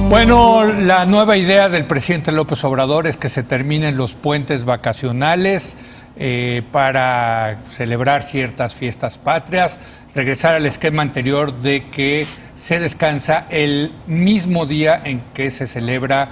Bueno, la nueva idea del presidente López Obrador es que se terminen los puentes vacacionales para celebrar ciertas fiestas patrias, regresar al esquema anterior de que se descansa el mismo día en que se celebra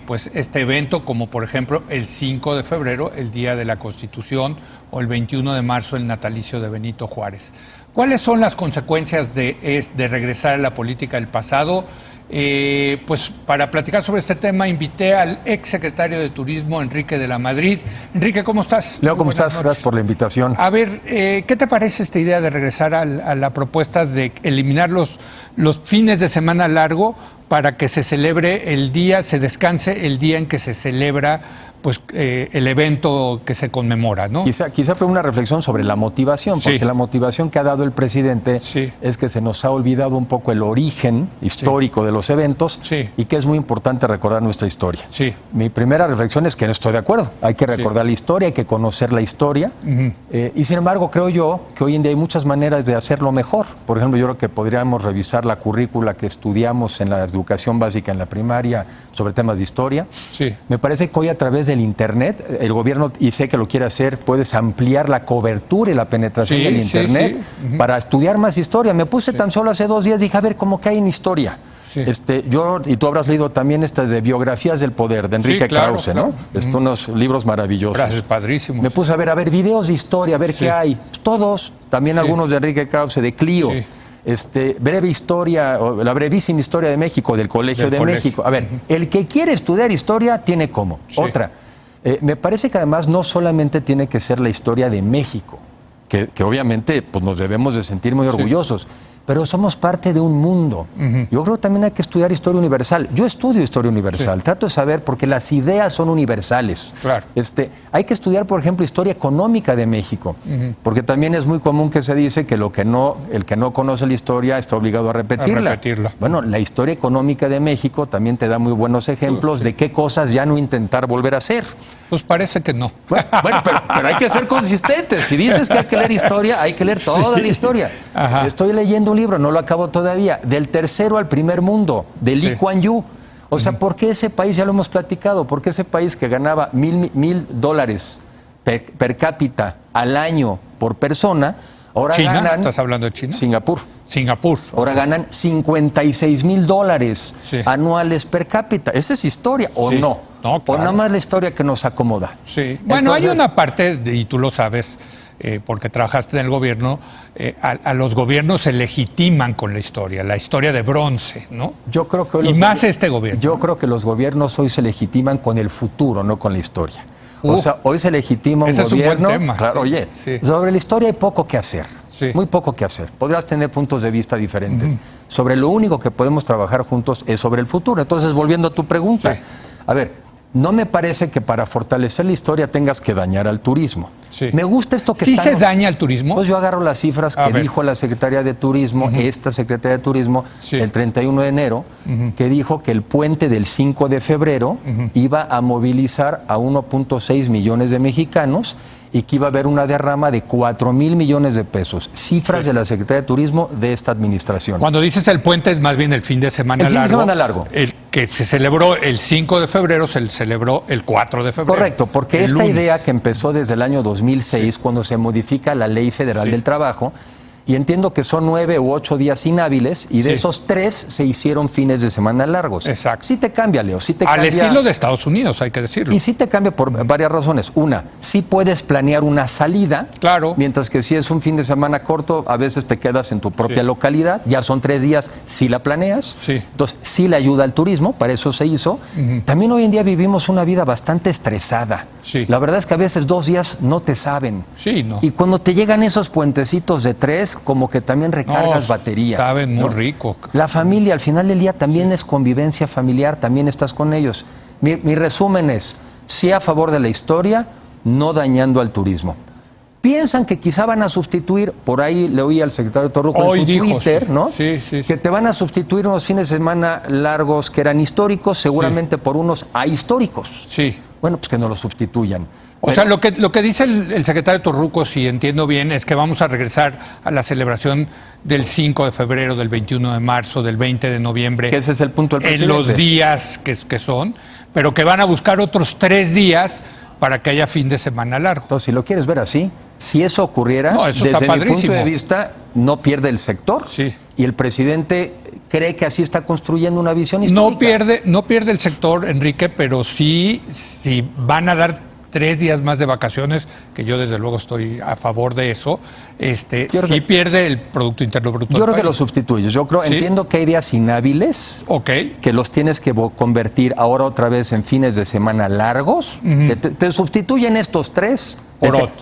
pues este evento, como por ejemplo el 5 de febrero, el Día de la Constitución, o el 21 de marzo, el natalicio de Benito Juárez. ¿Cuáles son las consecuencias de regresar a la política del pasado? Pues para platicar sobre este tema invité al exsecretario de Turismo, Enrique de la Madrid. Enrique, ¿cómo estás? Leo, ¿cómo estás? Gracias por la invitación. A ver, ¿qué te parece esta idea de regresar a la propuesta de eliminar los fines de semana largo para que se celebre el día, se descanse el día en que se celebra pues el evento que se conmemora, ¿no? Quizá una reflexión sobre la motivación, porque la motivación que ha dado el presidente es que se nos ha olvidado un poco el origen histórico de los eventos y que es muy importante recordar nuestra historia. Mi primera reflexión es que no estoy de acuerdo. Hay que recordar la historia, hay que conocer la historia y sin embargo creo yo que hoy en día hay muchas maneras de hacerlo mejor. Por ejemplo, yo creo que podríamos revisar la currícula que estudiamos en la educación básica en la primaria sobre temas de historia. Me parece que hoy a través del Internet, el gobierno, y sé que lo quiere hacer, puedes ampliar la cobertura y la penetración del Internet para estudiar más historia. Me puse tan solo hace 2 días, dije, a ver, ¿cómo que hay en historia? Yo, y tú habrás leído también estas de Biografías del Poder, de Enrique Krause, ¿no? Unos libros maravillosos. Gracias, padrísimos. Me puse a ver videos de historia, a ver qué hay. Todos, también algunos de Enrique Krause, de Clio. Breve historia, o la brevísima historia de México, del Colegio de México. A ver, el que quiere estudiar historia tiene cómo. Otra, me parece que además no solamente tiene que ser la historia de México, que obviamente pues, nos debemos de sentir muy orgullosos, pero somos parte de un mundo. Yo creo que también hay que estudiar historia universal. Yo estudio historia universal, trato de saber porque las ideas son universales. Hay que estudiar, por ejemplo, historia económica de México, porque también es muy común que se dice que el que no conoce la historia está obligado a repetirla. Bueno, la historia económica de México también te da muy buenos ejemplos de qué cosas ya no intentar volver a hacer. Pues parece que no. Bueno, pero hay que ser consistentes. Si dices que hay que leer historia, hay que leer toda la historia. Estoy leyendo un libro, no lo acabo todavía, del tercero al primer mundo, de Lee Kuan Yew. O sea, ¿por qué ese país, ya lo hemos platicado, por qué ese país que ganaba $1,000 per cápita al año por persona, ahora ¿China? ganan... ¿Estás hablando de China? Singapur. Ahora ganan $56,000 anuales per cápita. ¿Esa es historia o no? No, claro. O nada más la historia que nos acomoda. Bueno, hay una parte, y tú lo sabes, porque trabajaste en el gobierno, a los gobiernos se legitiman con la historia de bronce, ¿no? Yo creo que más este gobierno. Yo creo que los gobiernos hoy se legitiman con el futuro, no con la historia. O sea, hoy se legitima un gobierno... Es un buen tema. Claro, sobre la historia hay poco que hacer. Muy poco que hacer. Podrás tener puntos de vista diferentes. Sobre lo único que podemos trabajar juntos es sobre el futuro. Entonces, volviendo a tu pregunta, a ver, no me parece que para fortalecer la historia tengas que dañar al turismo. Me gusta esto que se daña al turismo? Pues yo agarro las cifras que dijo la Secretaría de Turismo, esta Secretaría de Turismo, el 31 de enero, que dijo que el puente del 5 de febrero iba a movilizar a 1.6 millones de mexicanos y que iba a haber una derrama de 4,000 millones de pesos. Cifras de la Secretaría de Turismo de esta administración. Cuando dices el puente es más bien el fin de semana largo. El fin de semana largo. El que se celebró el 5 de febrero, se celebró el 4 de febrero. Correcto, porque esta idea que empezó desde el año 2006, cuando se modifica la Ley Federal del Trabajo, y entiendo que son 9 u 8 días inhábiles, y de esos 3 se hicieron fines de semana largos. Exacto. Sí te cambia, Leo. Sí te Al estilo de Estados Unidos, hay que decirlo. Y sí te cambia por varias razones. Una, sí puedes planear una salida. Claro. Mientras que si es un fin de semana corto, a veces te quedas en tu propia localidad. Ya son 3 días, sí la planeas. Entonces, sí le ayuda al turismo, para eso se hizo. También hoy en día vivimos una vida bastante estresada. La verdad es que a veces 2 días no te saben. Y cuando te llegan esos puentecitos de 3, como que también recargas batería. Saben muy rico. La familia, al final del día, también es convivencia familiar, también estás con ellos. Mi resumen es, sí a favor de la historia, no dañando al turismo. Piensan que quizá van a sustituir, por ahí le oí al secretario Torruco en su Twitter, ¿no? Que te van a sustituir unos fines de semana largos que eran históricos, seguramente por unos ahistóricos. Bueno, pues que no los sustituyan. O sea, lo que dice el secretario Torruco, si entiendo bien, es que vamos a regresar a la celebración del 5 de febrero, del 21 de marzo, del 20 de noviembre. Que ese es el punto del presidente. En los días que son, pero que van a buscar otros 3 días para que haya fin de semana largo. Entonces, si lo quieres ver así, si eso ocurriera, eso desde está mi punto de vista, no pierde el sector. Sí. Y el presidente cree que así está construyendo una visión histórica. No pierde el sector, Enrique, pero sí, si van a dar 3 días más de vacaciones, que yo desde luego estoy a favor de eso, sí pierde el Producto Interno Bruto. Yo creo que lo sustituyes. Yo creo, ¿Sí? Entiendo que hay días inhábiles, que los tienes que convertir ahora otra vez en fines de semana largos. Te sustituyen estos 3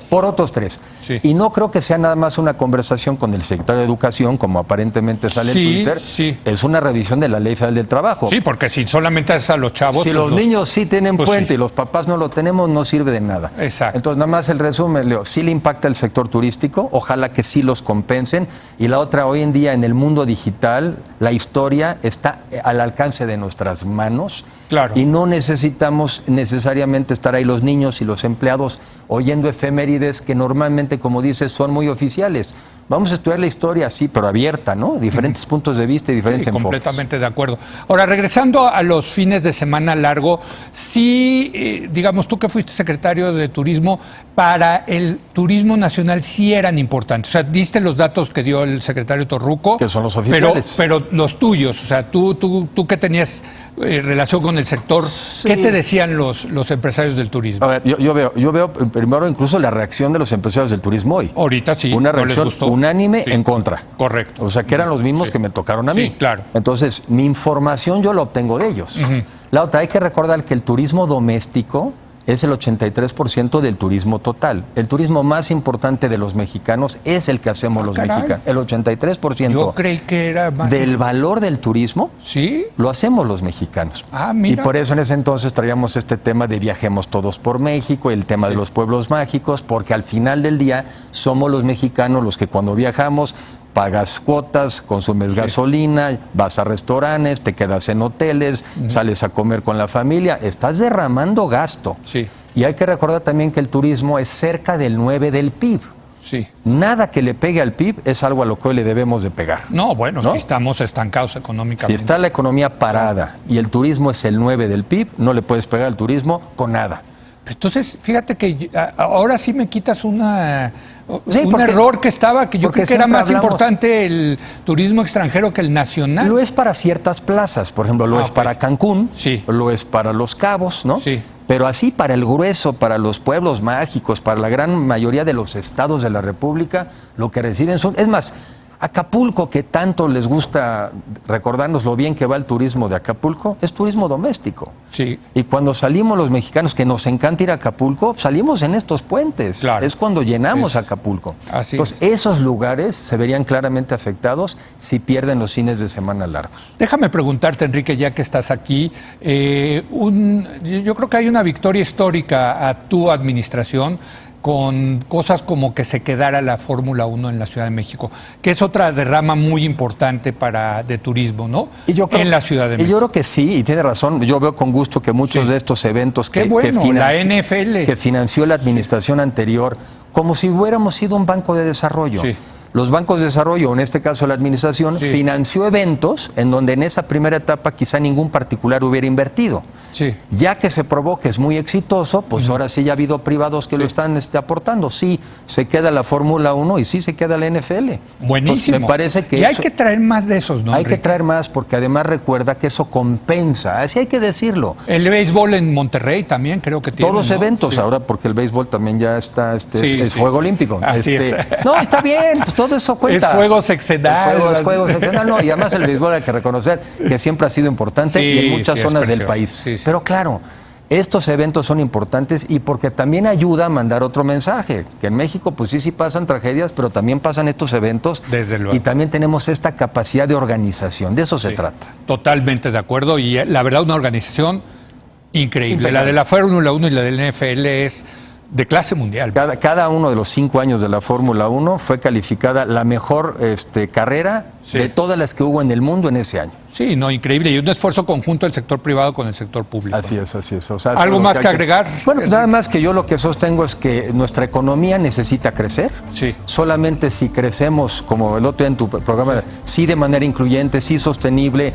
por otros 3. Sí. Y no creo que sea nada más una conversación con el secretario de Educación, como aparentemente sale en Twitter. Sí. Es una revisión de la Ley Federal del Trabajo. Sí, porque si solamente es a los chavos... Si los niños sí tienen puente y los papás no lo tenemos, no sirve de nada. Exacto. Entonces, nada más el resumen, Leo, sí le impacta el sector turístico, ojalá que sí los compensen. Y la otra, hoy en día en el mundo digital, la historia está al alcance de nuestras manos. Claro. Y no necesitamos necesariamente estar ahí los niños y los empleados oyendo efemérides que normalmente, como dices, son muy oficiales. Vamos a estudiar la historia, sí, pero abierta, ¿no? Diferentes puntos de vista y diferentes enfoques. Completamente de acuerdo. Ahora, regresando a los fines de semana largo, sí, digamos, tú que fuiste secretario de Turismo, para el turismo nacional sí eran importantes. O sea, diste los datos que dio el secretario Torruco. Que son los oficiales. Pero los tuyos, o sea, tú que tenías relación con el sector, sí. ¿Qué te decían los empresarios del turismo? A ver, yo veo primero incluso la reacción de los empresarios del turismo hoy. Ahorita sí. Una reacción unánime en contra. Correcto. O sea, que eran los mismos que me tocaron a mí. Sí, claro. Entonces, mi información yo la obtengo de ellos. La otra, hay que recordar que el turismo doméstico es el 83% del turismo total. El turismo más importante de los mexicanos es el que hacemos los mexicanos. El 83%. Yo creí que era más del valor del turismo, ¿sí? Lo hacemos los mexicanos. Mira. Y por eso en ese entonces traíamos este tema de viajemos todos por México, el tema de los pueblos mágicos, porque al final del día somos los mexicanos los que cuando viajamos pagas cuotas, consumes gasolina, vas a restaurantes, te quedas en hoteles, sales a comer con la familia, estás derramando gasto. Sí. Y hay que recordar también que el turismo es cerca del 9% del PIB. Sí. Nada que le pegue al PIB es algo a lo que hoy le debemos de pegar. No, bueno, si estamos estancados económicamente. Si está la economía parada y el turismo es el 9% del PIB, no le puedes pegar al turismo con nada. Entonces, fíjate que ahora sí me quitas un error que estaba, que yo creo que era más importante el turismo extranjero que el nacional. Lo es para ciertas plazas, por ejemplo, lo es para Cancún, sí. Lo es para Los Cabos, ¿no? Sí. Pero así para el grueso, para los pueblos mágicos, para la gran mayoría de los estados de la República, lo que reciben son... Es más, Acapulco, que tanto les gusta recordarnos lo bien que va el turismo de Acapulco, es turismo doméstico. Sí. Y cuando salimos los mexicanos, que nos encanta ir a Acapulco, salimos en estos puentes. Claro. Es cuando llenamos Acapulco. Así Entonces, esos lugares se verían claramente afectados si pierden los fines de semana largos. Déjame preguntarte, Enrique, ya que estás aquí, yo creo que hay una victoria histórica a tu administración con cosas como que se quedara la Fórmula 1 en la Ciudad de México, que es otra derrama muy importante de turismo, ¿no? En la Ciudad de México. Y yo creo que sí, y tiene razón. Yo veo con gusto que muchos de estos eventos que financió la administración anterior, como si hubiéramos sido un banco de desarrollo. Sí. Los bancos de desarrollo, en este caso la administración, financió eventos en donde en esa primera etapa quizá ningún particular hubiera invertido. Sí. Ya que se probó que es muy exitoso, pues ahora sí ya ha habido privados que lo están aportando. Sí, se queda la Fórmula 1 y sí se queda la NFL. Buenísimo. Entonces, me parece que y hay que traer más de esos, ¿no? Hay que traer más porque además recuerda que eso compensa, así hay que decirlo. El béisbol en Monterrey también creo que tiene. Todos eventos ahora, porque el béisbol también ya está, es Juego Olímpico. Así es. No, está bien, pues todo eso cuenta. Es juego sexenal. Es juego sexenal, no, y además el béisbol hay que reconocer que siempre ha sido importante y en muchas zonas del país. Pero claro, estos eventos son importantes y porque también ayuda a mandar otro mensaje, que en México pues sí pasan tragedias, pero también pasan estos eventos. Desde luego. Y también tenemos esta capacidad de organización, de eso se trata. Totalmente de acuerdo y la verdad una organización increíble. La de la Fórmula 1 y la del NFL es de clase mundial. Cada uno de los 5 años de la Fórmula 1 fue calificada la mejor carrera de todas las que hubo en el mundo en ese año. Sí, no, increíble. Y un esfuerzo conjunto del sector privado con el sector público. Así es, así es. O sea, ¿algo más que agregar? Bueno, nada más que yo lo que sostengo es que nuestra economía necesita crecer. Sí. Solamente si crecemos, como el otro día en tu programa, sí de manera incluyente, sí sostenible,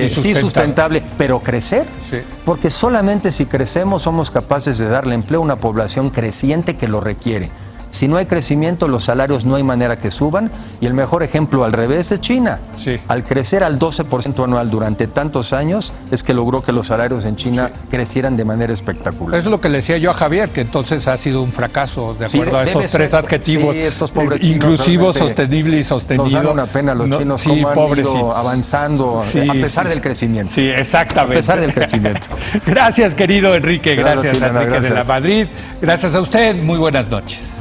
sí sustentable, pero crecer. Sí. Porque solamente si crecemos somos capaces de darle empleo a una población creciente que lo requiere. Si no hay crecimiento, los salarios no hay manera que suban. Y el mejor ejemplo al revés es China. Sí. Al crecer al 12% anual durante tantos años, es que logró que los salarios en China crecieran de manera espectacular. Eso es lo que le decía yo a Javier, que entonces ha sido un fracaso, de acuerdo a esos tres adjetivos. Sí, estos pobres chinos, inclusivo, sostenible y sostenido. Nos dan una pena los chinos cómo han ido avanzando, a pesar del crecimiento. Sí, exactamente. A pesar del crecimiento. Gracias, querido Enrique. Gracias, Enrique de la Madrid. Gracias a usted. Muy buenas noches.